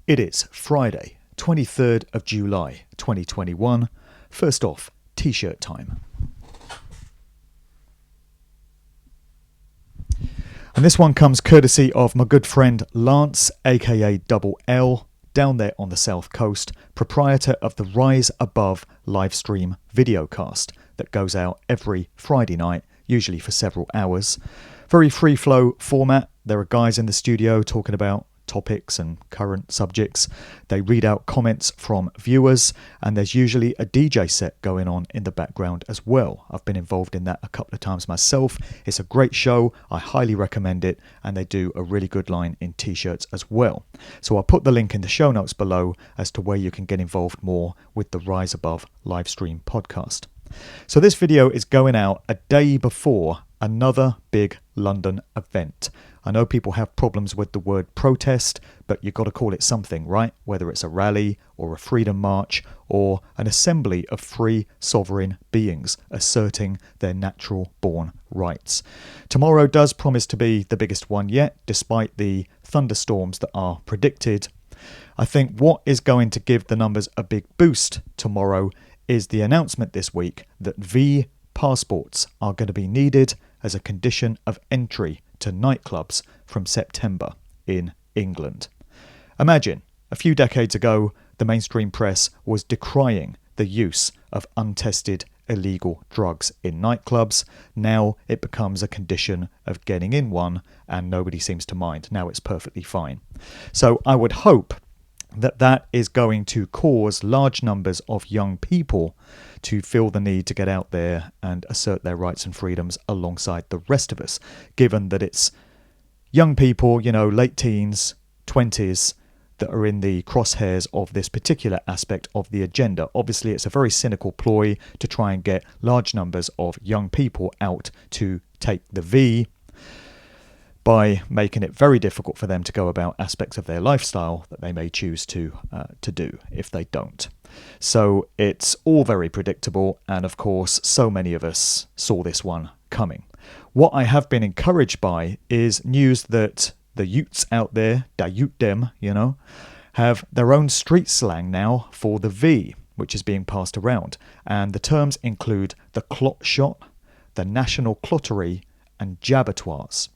It is Friday, 23rd of July, 2021. First off, t-shirt time. And this one comes courtesy of my good friend Lance, aka Double L, down there on the south coast, proprietor of the Rise Above livestream videocast that goes out every Friday night, usually for several hours. Very free flow format. There are guys in the studio talking about topics and current subjects. They read out comments from viewers, and there's usually a DJ set going on in the background as well. I've been involved in that a couple of times myself. It's a great show. I highly recommend it, and they do a really good line in t-shirts as well. So I'll put the link in the show notes below as to where you can get involved more with the Rise Above livestream podcast. So this video is going out a day before another big London event. I know people have problems with the word protest, but you've got to call it something, right? Whether it's a rally or a freedom march or an assembly of free sovereign beings asserting their natural born rights. Tomorrow does promise to be the biggest one yet, despite the thunderstorms that are predicted. I think what is going to give the numbers a big boost tomorrow is the announcement this week that V passports are going to be needed as a condition of entry to nightclubs from September in England. Imagine, a few decades ago, the mainstream press was decrying the use of untested illegal drugs in nightclubs. Now it becomes a condition of getting in one, and nobody seems to mind. Now it's perfectly fine. So I would hope that is going to cause large numbers of young people to feel the need to get out there and assert their rights and freedoms alongside the rest of us, given that it's young people, late teens, 20s, that are in the crosshairs of this particular aspect of the agenda. Obviously, it's a very cynical ploy to try and get large numbers of young people out to take the V, by making it very difficult for them to go about aspects of their lifestyle that they may choose to do if they don't. So it's all very predictable, and of course so many of us saw this one coming. What I have been encouraged by is news that the youths out there, da youth dem, have their own street slang now for the V, which is being passed around, and the terms include the clot shot, the national clottery, and jabatoires.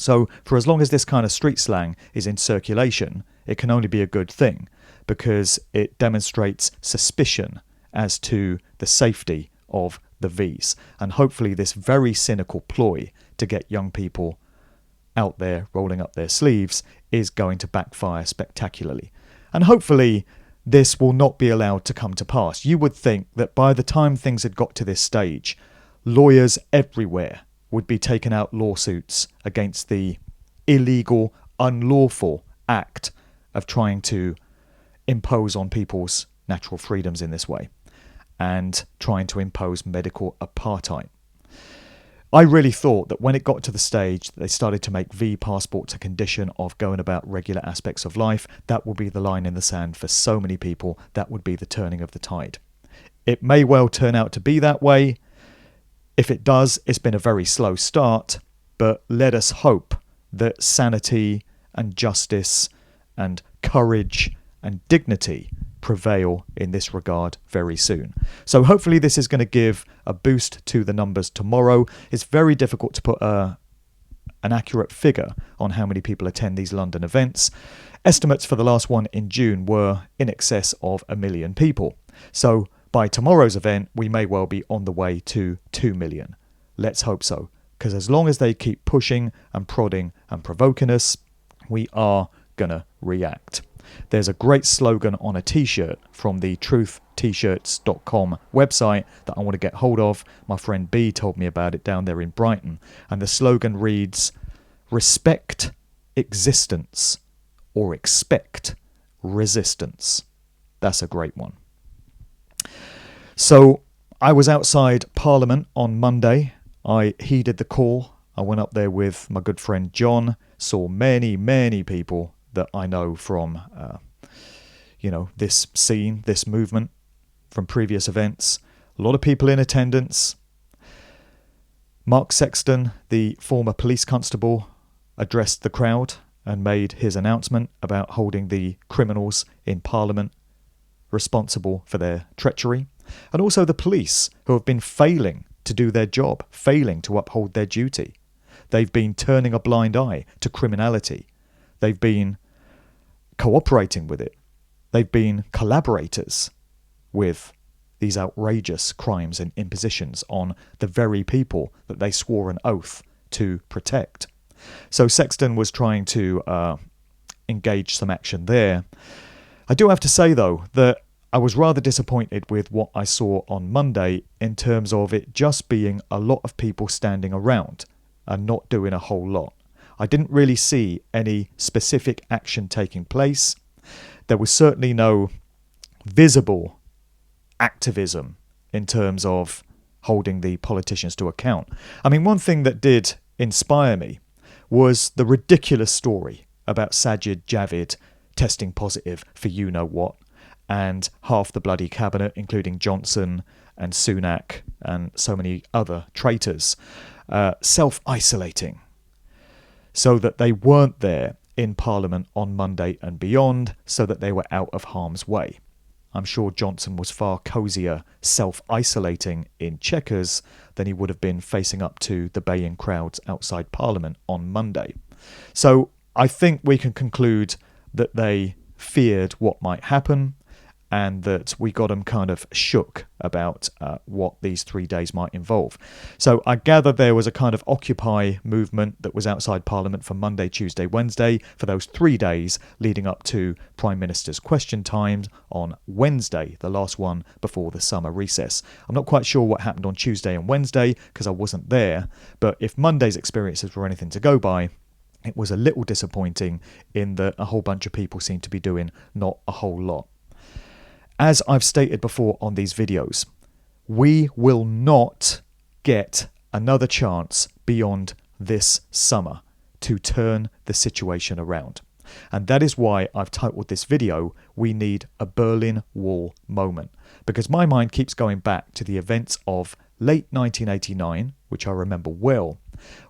So for as long as this kind of street slang is in circulation, it can only be a good thing, because it demonstrates suspicion as to the safety of the Vs. And hopefully this very cynical ploy to get young people out there rolling up their sleeves is going to backfire spectacularly. And hopefully this will not be allowed to come to pass. You would think that by the time things had got to this stage, lawyers everywhere would be taking out lawsuits against the illegal, unlawful act of trying to impose on people's natural freedoms in this way and trying to impose medical apartheid. I really thought that when it got to the stage that they started to make V passports a condition of going about regular aspects of life, that would be the line in the sand for so many people. That would be the turning of the tide. It may well turn out to be that way. If it does, it's been a very slow start, but let us hope that sanity and justice and courage and dignity prevail in this regard very soon. So hopefully this is going to give a boost to the numbers tomorrow. It's very difficult to put an accurate figure on how many people attend these London events. Estimates for the last one in June were in excess of 1 million people. So by tomorrow's event, we may well be on the way to 2 million. Let's hope so, because as long as they keep pushing and prodding and provoking us, we are going to react. There's a great slogan on a t-shirt from the trutht-shirts.com website that I want to get hold of. My friend B told me about it down there in Brighton. And the slogan reads, "Respect existence or expect resistance." That's a great one. So I was outside Parliament on Monday. I heeded the call. I went up there with my good friend John, saw many, many people that I know from, this scene, this movement, from previous events. A lot of people in attendance. Mark Sexton, the former police constable, addressed the crowd and made his announcement about holding the criminals in Parliament responsible for their treachery, and also the police, who have been failing to do their job, failing to uphold their duty. They've been turning a blind eye to criminality. They've been cooperating with it. They've been collaborators with these outrageous crimes and impositions on the very people that they swore an oath to protect. So Sexton was trying to engage some action there. I do have to say, though, that I was rather disappointed with what I saw on Monday in terms of it just being a lot of people standing around and not doing a whole lot. I didn't really see any specific action taking place. There was certainly no visible activism in terms of holding the politicians to account. I mean, one thing that did inspire me was the ridiculous story about Sajid Javid testing positive for you-know-what, and half the bloody cabinet, including Johnson and Sunak and so many other traitors, self-isolating so that they weren't there in Parliament on Monday and beyond, so that they were out of harm's way. I'm sure Johnson was far cosier self-isolating in Chequers than he would have been facing up to the baying crowds outside Parliament on Monday. So I think we can conclude that they feared what might happen, and that we got them kind of shook about what these 3 days might involve. So I gather there was a kind of Occupy movement that was outside Parliament for Monday, Tuesday, Wednesday, for those 3 days leading up to Prime Minister's question times on Wednesday, the last one before the summer recess. I'm not quite sure what happened on Tuesday and Wednesday because I wasn't there, but if Monday's experiences were anything to go by, it was a little disappointing in that a whole bunch of people seemed to be doing not a whole lot. As I've stated before on these videos, we will not get another chance beyond this summer to turn the situation around. And that is why I've titled this video, We Need a Berlin Wall Moment. Because my mind keeps going back to the events of late 1989, which I remember well,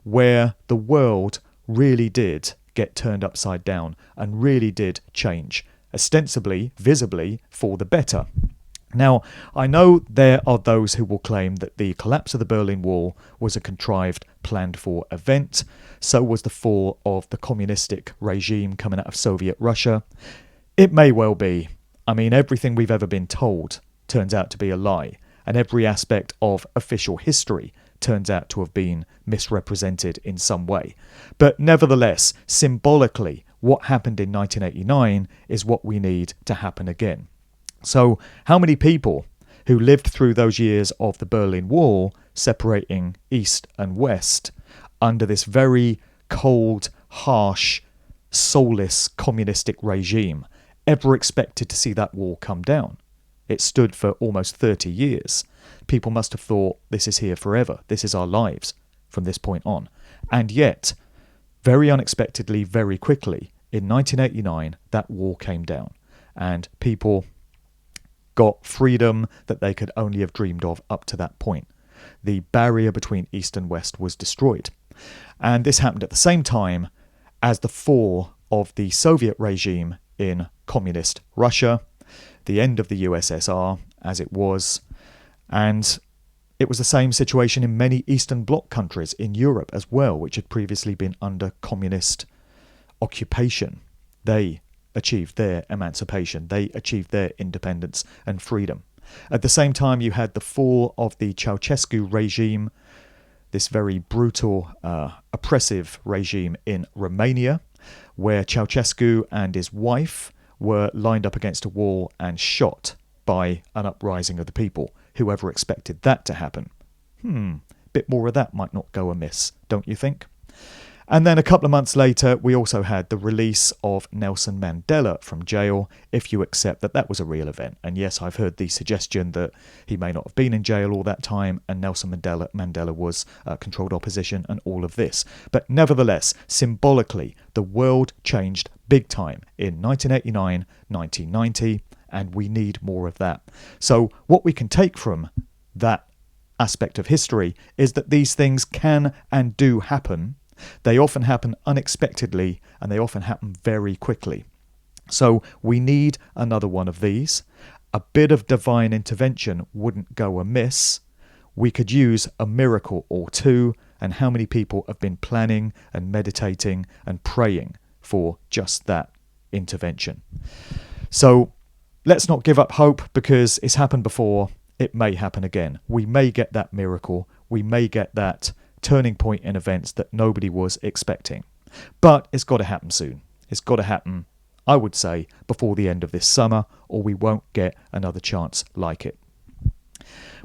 where the world really did get turned upside down and really did change, ostensibly, visibly, for the better. Now, I know there are those who will claim that the collapse of the Berlin Wall was a contrived, planned-for event. So was the fall of the communistic regime coming out of Soviet Russia. It may well be. I mean, everything we've ever been told turns out to be a lie, and every aspect of official history turns out to have been misrepresented in some way. But nevertheless, symbolically, what happened in 1989 is what we need to happen again. So how many people who lived through those years of the Berlin Wall separating East and West under this very cold, harsh, soulless communistic regime ever expected to see that wall come down? It stood for almost 30 years. People must have thought, this is here forever. This is our lives from this point on. And yet, very unexpectedly, very quickly, in 1989, that wall came down. And people got freedom that they could only have dreamed of up to that point. The barrier between East and West was destroyed. And this happened at the same time as the fall of the Soviet regime in communist Russia, the end of the USSR as it was, and it was the same situation in many Eastern Bloc countries in Europe as well, which had previously been under communist occupation. They achieved their emancipation, they achieved their independence and freedom. At the same time, you had the fall of the Ceausescu regime, this very brutal, oppressive regime in Romania, where Ceausescu and his wife were lined up against a wall and shot by an uprising of the people. Whoever expected that to happen? Bit more of that might not go amiss, don't you think? And then a couple of months later, we also had the release of Nelson Mandela from jail, if you accept that that was a real event. And yes, I've heard the suggestion that he may not have been in jail all that time, and Nelson Mandela was controlled opposition and all of this. But nevertheless, symbolically, the world changed big time in 1989, 1990, and we need more of that. So what we can take from that aspect of history is that these things can and do happen, They often happen unexpectedly, and they often happen very quickly. So we need another one of these. A bit of divine intervention wouldn't go amiss. We could use a miracle or two, and how many people have been planning and meditating and praying for just that intervention. So let's not give up hope, because it's happened before. It may happen again. We may get that miracle. We may get that turning point in events that nobody was expecting. But it's got to happen soon. It's got to happen, I would say, before the end of this summer, or we won't get another chance like it.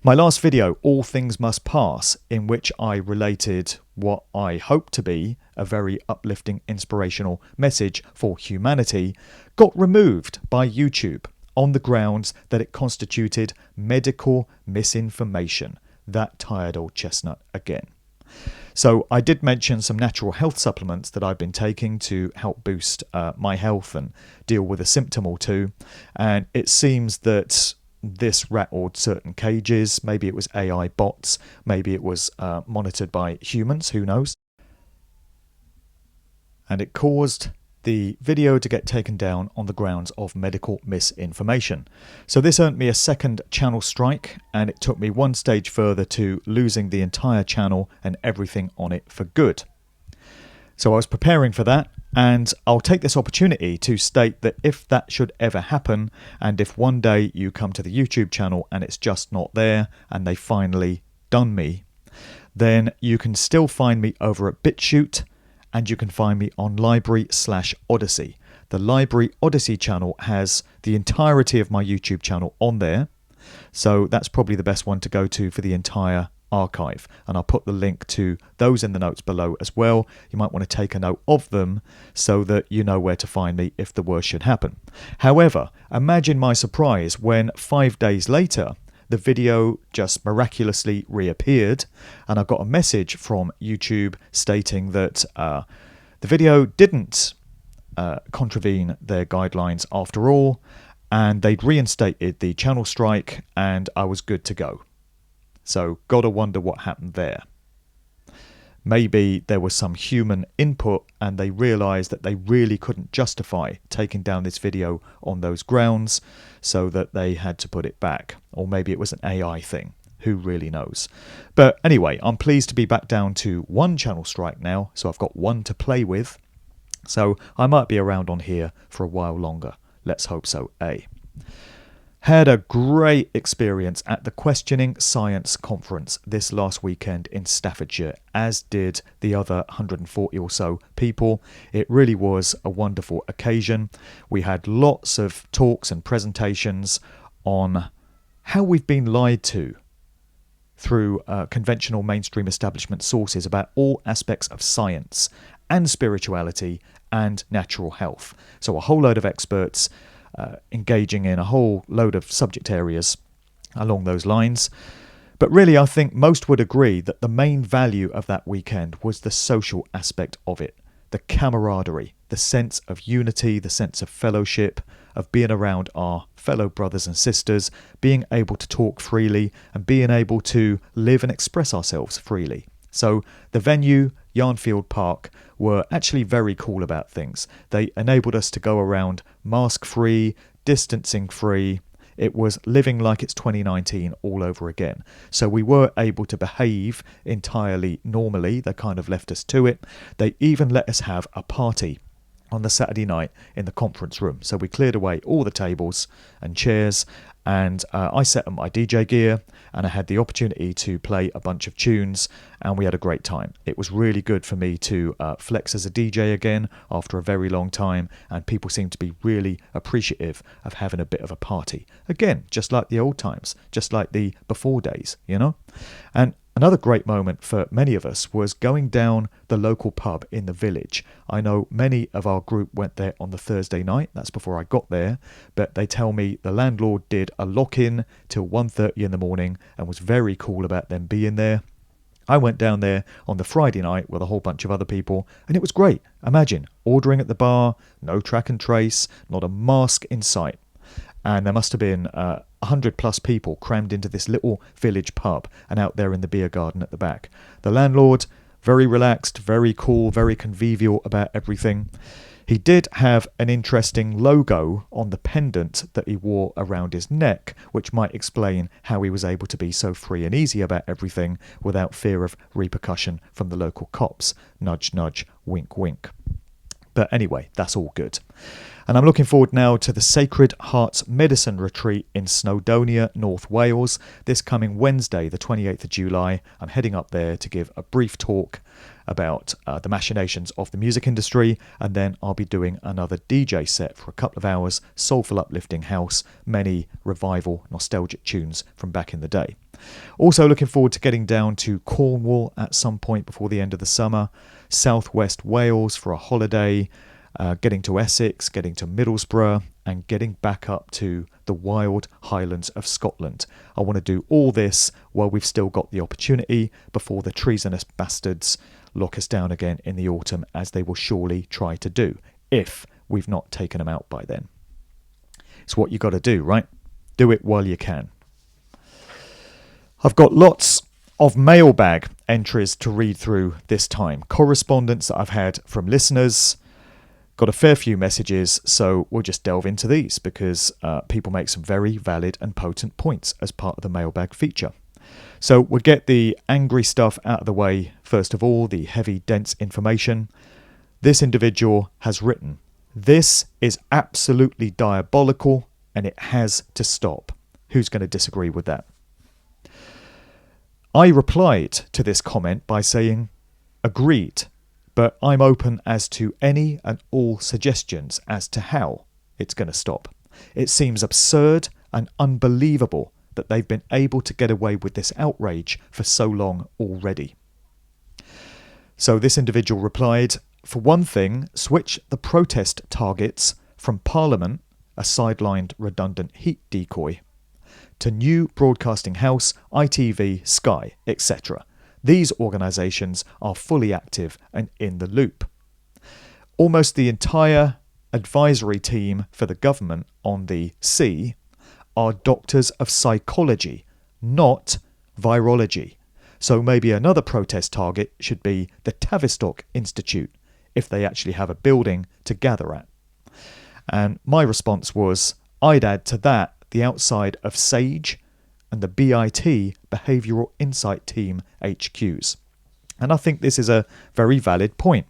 My last video, All Things Must Pass, in which I related what I hope to be a very uplifting, inspirational message for humanity, got removed by YouTube on the grounds that it constituted medical misinformation. That tired old chestnut again. So I did mention some natural health supplements that I've been taking to help boost my health and deal with a symptom or two. And it seems that this rattled certain cages. Maybe it was AI bots. Maybe it was monitored by humans. Who knows? And it caused the video to get taken down on the grounds of medical misinformation. So this earned me a second channel strike, and it took me one stage further to losing the entire channel and everything on it for good. So I was preparing for that, and I'll take this opportunity to state that if that should ever happen, and if one day you come to the YouTube channel and it's just not there and they finally done me, then you can still find me over at Bitchute, and you can find me on LBRY/Odyssey. The LBRY Odyssey channel has the entirety of my YouTube channel on there, so that's probably the best one to go to for the entire archive, and I'll put the link to those in the notes below as well. You might want to take a note of them so that you know where to find me if the worst should happen. However, imagine my surprise when 5 days later the video just miraculously reappeared, and I got a message from YouTube stating that the video didn't contravene their guidelines after all, and they'd reinstated the channel strike, and I was good to go. So gotta wonder what happened there. Maybe there was some human input and they realised that they really couldn't justify taking down this video on those grounds, so that they had to put it back. Or maybe it was an AI thing. Who really knows? But anyway, I'm pleased to be back down to one channel strike now, so I've got one to play with. So I might be around on here for a while longer. Let's hope so, eh? Had a great experience at the Questioning Science Conference this last weekend in Staffordshire, as did the other 140 or so people. It really was a wonderful occasion. We had lots of talks and presentations on how we've been lied to through conventional mainstream establishment sources about all aspects of science and spirituality and natural health. So a whole load of experts engaging in a whole load of subject areas along those lines. But really, I think most would agree that the main value of that weekend was the social aspect of it, the camaraderie, the sense of unity, the sense of fellowship, of being around our fellow brothers and sisters, being able to talk freely and being able to live and express ourselves freely. So the venue, Yarnfield Park, were actually very cool about things. They enabled us to go around mask-free, distancing-free. It was living like it's 2019 all over again. So we were able to behave entirely normally. They kind of left us to it. They even let us have a party on the Saturday night in the conference room. So we cleared away all the tables and chairs, and I set up my DJ gear, and I had the opportunity to play a bunch of tunes, and we had a great time. It was really good for me to flex as a DJ again after a very long time, and people seemed to be really appreciative of having a bit of a party. Again, just like the old times, just like the before days, you know? And another great moment for many of us was going down the local pub in the village. I know many of our group went there on the Thursday night. That's before I got there. But they tell me the landlord did a lock-in till 1:30 in the morning and was very cool about them being there. I went down there on the Friday night with a whole bunch of other people, and it was great. Imagine ordering at the bar, no track and trace, not a mask in sight. And there must have been 100 plus people crammed into this little village pub and out there in the beer garden at the back. The landlord, Very relaxed, very cool, very convivial about everything. He did have an interesting logo on the pendant that he wore around his neck, which might explain how he was able to be so free and easy about everything without fear of repercussion from the local cops. Nudge, nudge, wink, wink. But anyway, that's all good. And I'm looking forward now to the Sacred Hearts Medicine Retreat in Snowdonia, North Wales, this coming Wednesday, the 28th of July. I'm heading up there to give a brief talk about the machinations of the music industry, and then I'll be doing another DJ set for a couple of hours, soulful uplifting house, many revival nostalgic tunes from back in the day. Also looking forward to getting down to Cornwall at some point before the end of the summer, southwest Wales for a holiday, getting to Essex, getting to Middlesbrough, and getting back up to the wild Highlands of Scotland. I want to do all this while we've still got the opportunity before the treasonous bastards lock us down again in the autumn, as they will surely try to do, if we've not taken them out by then. It's what you got to do, right? Do it while you can. I've got lots of mailbag entries to read through this time. Correspondence that I've had from listeners. Got a fair few messages, so we'll just delve into these because people make some very valid and potent points as part of the mailbag feature. So we'll get the angry stuff out of the way first of all, the heavy, dense information. This individual has written, "This is absolutely diabolical and it has to stop." Who's going to disagree with that? I replied to this comment by saying, "Agreed, but I'm open as to any and all suggestions as to how it's going to stop. It seems absurd and unbelievable that they've been able to get away with this outrage for so long already." So this individual replied, "For one thing, switch the protest targets from Parliament, a sidelined redundant heat decoy, to New Broadcasting House, ITV, Sky, etc. These organisations are fully active and in the loop. Almost the entire advisory team for the government on the C are doctors of psychology, not virology. So maybe another protest target should be the Tavistock Institute, if they actually have a building to gather at." And my response was, I'd add to that the outside of SAGE and the BIT Behavioural Insight Team HQs. And I think this is a very valid point.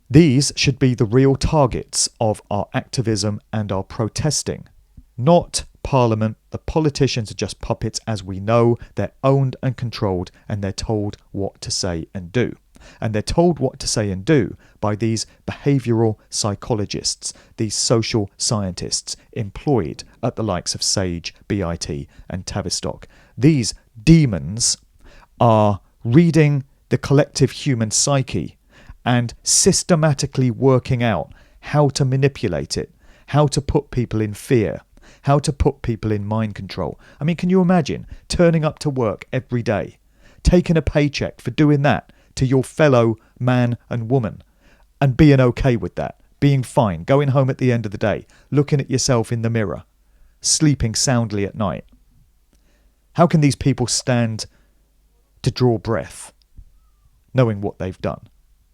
These should be the real targets of our activism and our protesting, not Parliament. The politicians are just puppets, as we know. They're owned and controlled, and they're told what to say and do. And they're told what to say and do by these behavioural psychologists, these social scientists employed at the likes of SAGE, BIT and Tavistock. These demons are reading the collective human psyche and systematically working out how to manipulate it, how to put people in fear, how to put people in mind control. I mean, can you imagine turning up to work every day, taking a paycheck for doing that to your fellow man and woman, and being okay with that, being fine, going home at the end of the day, looking at yourself in the mirror, sleeping soundly at night? How can these people stand to draw breath, knowing what they've done?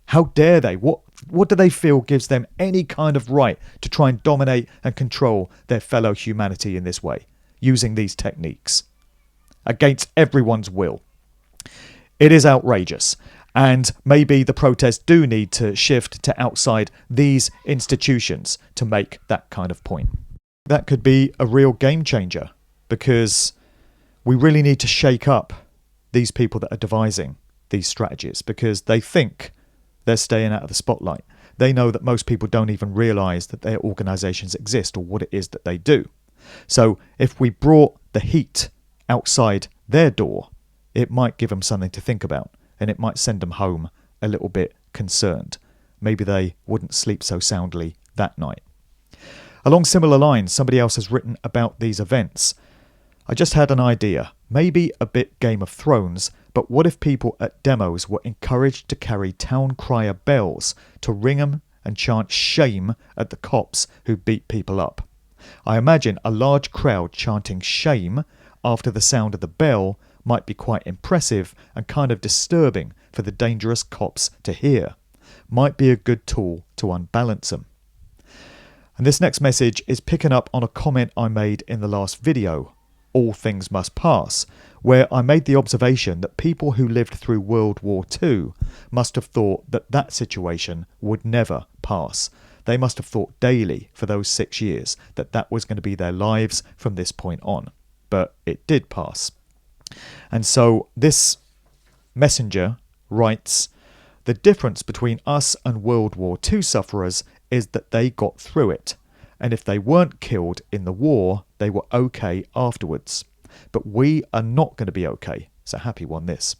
How dare they? What do they feel gives them any kind of right to try and dominate and control their fellow humanity in this way, using these techniques against everyone's will? It is outrageous. And maybe the protests do need to shift to outside these institutions to make that kind of point. That could be a real game changer, because we really need to shake up these people that are devising these strategies, because they think they're staying out of the spotlight. They know that most people don't even realise that their organisations exist or what it is that they do. So if we brought the heat outside their door, it might give them something to think about. And it might send them home a little bit concerned. Maybe they wouldn't sleep so soundly that night. Along similar lines, somebody else has written about these events. "I just had an idea, maybe a bit Game of Thrones, but what if people at demos were encouraged to carry town crier bells to ring them and chant shame at the cops who beat people up? I imagine a large crowd chanting shame after the sound of the bell might be quite impressive and kind of disturbing for the dangerous cops to hear. Might be a good tool to unbalance them. And this next message is picking up on a comment I made in the last video, All Things Must Pass, where I made the observation that people who lived through World War II must have thought that that situation would never pass. They must have thought daily for those 6 years that that was going to be their lives from this point on. But it did pass. And so this messenger writes, the difference between us and World War II sufferers is that they got through it. And if they weren't killed in the war, they were okay afterwards. But we are not going to be okay. It's a happy one, this.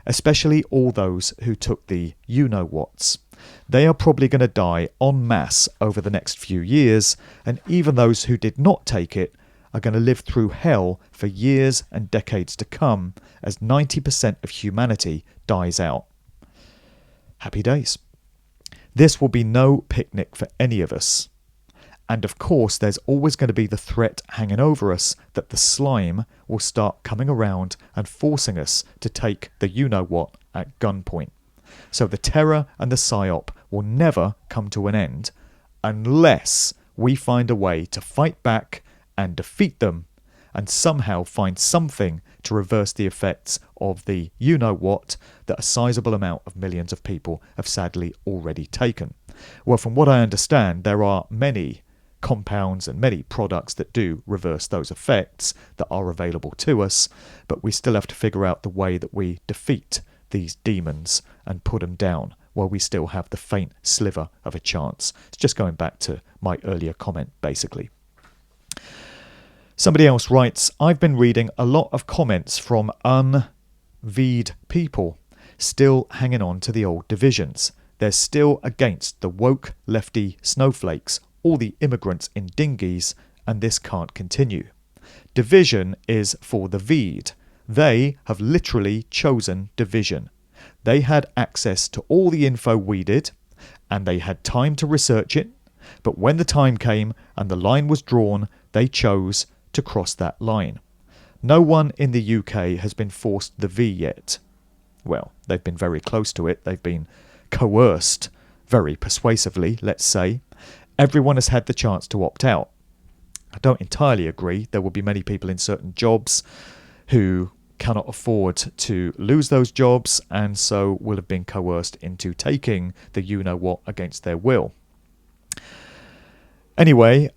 Especially all those who took the you-know-whats. They are probably going to die en masse over the next few years, and even those who did not take it are going to live through hell for years and decades to come as 90% of humanity dies out. Happy days. This will be no picnic for any of us. And of course, there's always going to be the threat hanging over us that the slime will start coming around and forcing us to take the you-know-what at gunpoint. So the terror and the psyop will never come to an end unless we find a way to fight back and defeat them and somehow find something to reverse the effects of the you-know-what that a sizable amount of millions of people have sadly already taken. Well, from what I understand, there are many compounds and many products that do reverse those effects that are available to us, but we still have to figure out the way that we defeat these demons and put them down while we still have the faint sliver of a chance. It's just going back to my earlier comment, basically. Somebody else writes, I've been reading a lot of comments from unveed people still hanging on to the old divisions. They're still against the woke lefty snowflakes, all the immigrants in dinghies, and this can't continue. Division is for the Veed. They have literally chosen division. They had access to all the info we did, and they had time to research it, but when the time came and the line was drawn, they chose to cross that line. No one in the UK has been forced the V yet. Well, they've been very close to it. They've been coerced very persuasively, let's say. Everyone has had the chance to opt out. I don't entirely agree. There will be many people in certain jobs who cannot afford to lose those jobs and so will have been coerced into taking the you-know-what against their will. Anyway,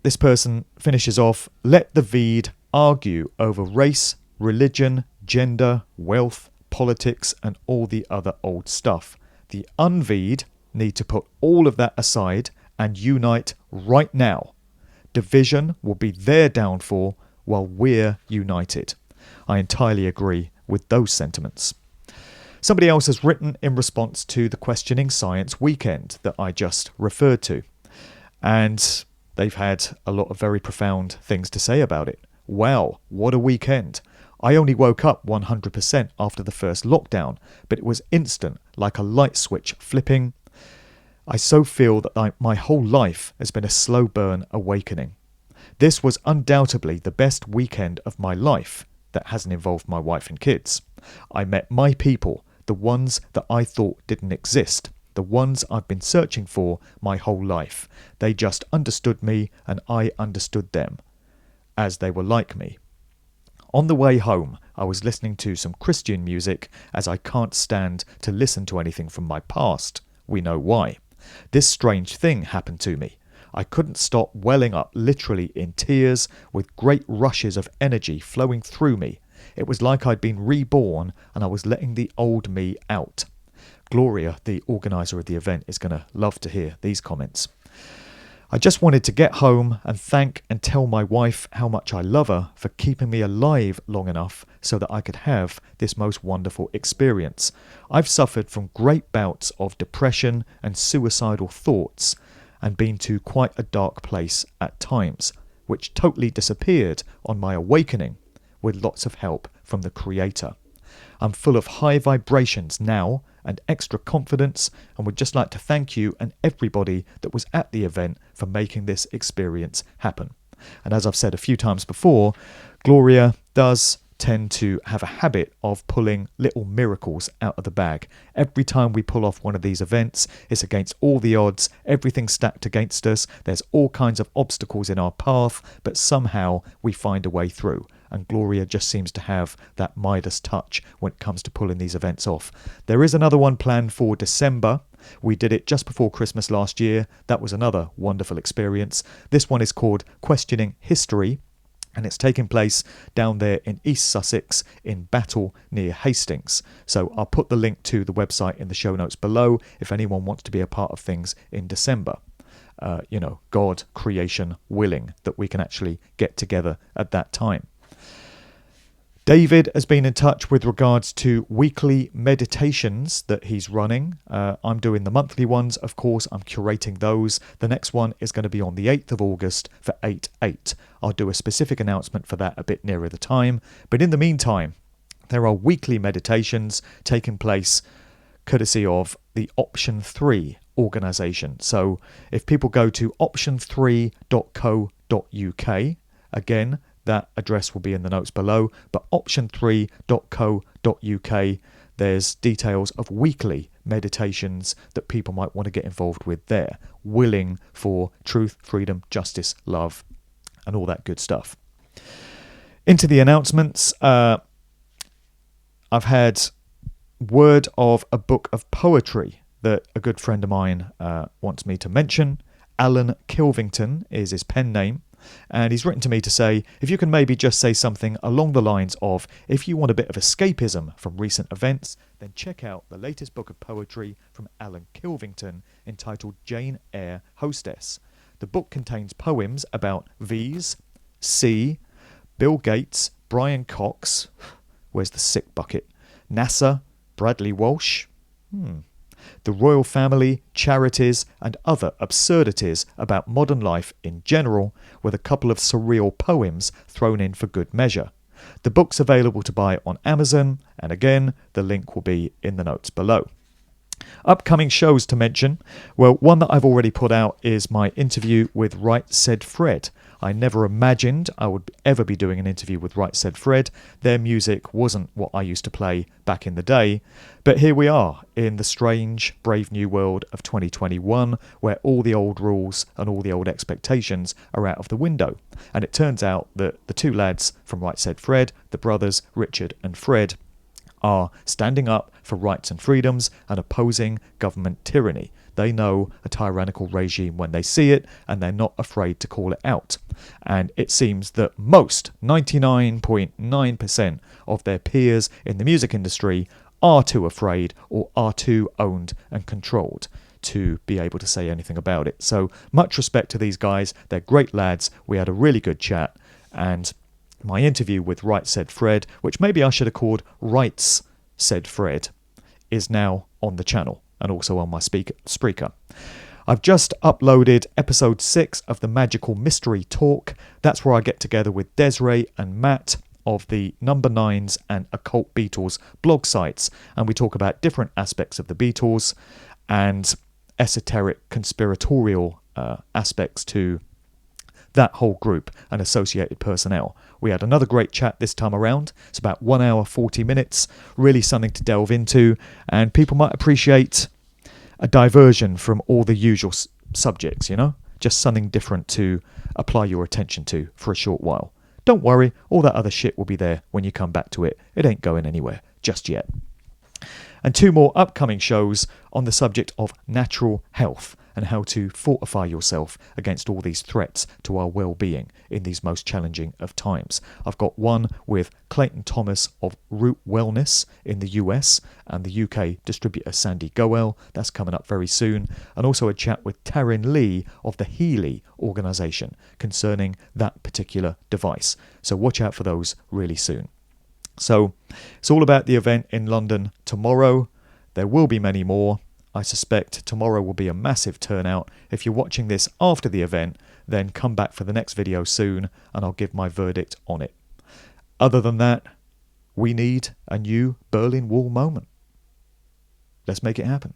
this person finishes off, let the Veed argue over race, religion, gender, wealth, politics and all the other old stuff. The unveed need to put all of that aside and unite right now. Division will be their downfall while we're united. I entirely agree with those sentiments. Somebody else has written in response to the Questioning Science weekend that I just referred to. And they've had a lot of very profound things to say about it. Wow, what a weekend. I only woke up 100% after the first lockdown, but it was instant, like a light switch flipping. I so feel that my whole life has been a slow burn awakening. This was undoubtedly the best weekend of my life that hasn't involved my wife and kids. I met my people, the ones that I thought didn't exist, the ones I've been searching for my whole life. They just understood me and I understood them, as they were like me. On the way home, I was listening to some Christian music as I can't stand to listen to anything from my past. We know why. This strange thing happened to me. I couldn't stop welling up literally in tears with great rushes of energy flowing through me. It was like I'd been reborn and I was letting the old me out. Gloria, the organiser of the event, is going to love to hear these comments. I just wanted to get home and thank and tell my wife how much I love her for keeping me alive long enough so that I could have this most wonderful experience. I've suffered from great bouts of depression and suicidal thoughts and been to quite a dark place at times, which totally disappeared on my awakening with lots of help from the Creator. I'm full of high vibrations now and extra confidence and would just like to thank you and everybody that was at the event for making this experience happen. And as I've said a few times before, Gloria does tend to have a habit of pulling little miracles out of the bag. Every time we pull off one of these events, it's against all the odds, everything's stacked against us, there's all kinds of obstacles in our path, but somehow we find a way through. And Gloria just seems to have that Midas touch when it comes to pulling these events off. There is another one planned for December. We did it just before Christmas last year. That was another wonderful experience. This one is called Questioning History, and it's taking place down there in East Sussex in Battle near Hastings. So I'll put the link to the website in the show notes below if anyone wants to be a part of things in December. God, creation willing, that we can actually get together at that time. David has been in touch with regards to weekly meditations that he's running. I'm doing the monthly ones, of course. I'm curating those. The next one is going to be on the 8th of August for 8/8. I'll do a specific announcement for that a bit nearer the time. But in the meantime, there are weekly meditations taking place courtesy of the Option 3 organisation. So if people go to option3.co.uk, again, that address will be in the notes below, but option3.co.uk, there's details of weekly meditations that people might want to get involved with there, willing for truth, freedom, justice, love, and all that good stuff. Into the announcements, I've had word of a book of poetry that a good friend of mine wants me to mention. Alan Kilvington is his pen name. And he's written to me to say, if you can maybe just say something along the lines of, if you want a bit of escapism from recent events, then check out the latest book of poetry from Alan Kilvington entitled Jane Eyre Hostess. The book contains poems about V's, C, Bill Gates, Brian Cox, where's the sick bucket, NASA, Bradley Walsh, the royal family, charities, and other absurdities about modern life in general, with a couple of surreal poems thrown in for good measure. The book's available to buy on Amazon, and again, the link will be in the notes below. Upcoming shows to mention, well, one that I've already put out is my interview with Right Said Fred. I never imagined I would ever be doing an interview with Right Said Fred. Their music wasn't what I used to play back in the day. But here we are in the strange, brave new world of 2021, where all the old rules and all the old expectations are out of the window. And it turns out that the two lads from Right Said Fred, the brothers Richard and Fred, are standing up for rights and freedoms and opposing government tyranny. They know a tyrannical regime when they see it, and they're not afraid to call it out. And it seems that most, 99.9% of their peers in the music industry are too afraid or are too owned and controlled to be able to say anything about it. So much respect to these guys. They're great lads. We had a really good chat, and my interview with Right Said Fred, which maybe I should have called Rights Said Fred, is now on the channel and also on my Spreaker. I've just uploaded episode 6 of the Magical Mystery Talk. That's where I get together with Desiree and Matt of the Number 9s and Occult Beatles blog sites, and we talk about different aspects of the Beatles and esoteric conspiratorial aspects to that whole group and associated personnel. We had another great chat this time around. It's about 1 hour, 40 minutes, really something to delve into, and people might appreciate a diversion from all the usual subjects, just something different to apply your attention to for a short while. Don't worry, all that other shit will be there when you come back to it. It ain't going anywhere just yet. And 2 more upcoming shows on the subject of natural health and how to fortify yourself against all these threats to our well-being in these most challenging of times. I've got one with Clayton Thomas of Root Wellness in the US and the UK distributor Sandy Goel. That's coming up very soon. And also a chat with Taryn Lee of the Healy organisation concerning that particular device. So watch out for those really soon. So it's all about the event in London tomorrow. There will be many more. I suspect tomorrow will be a massive turnout. If you're watching this after the event, then come back for the next video soon and I'll give my verdict on it. Other than that, we need a new Berlin Wall moment. Let's make it happen.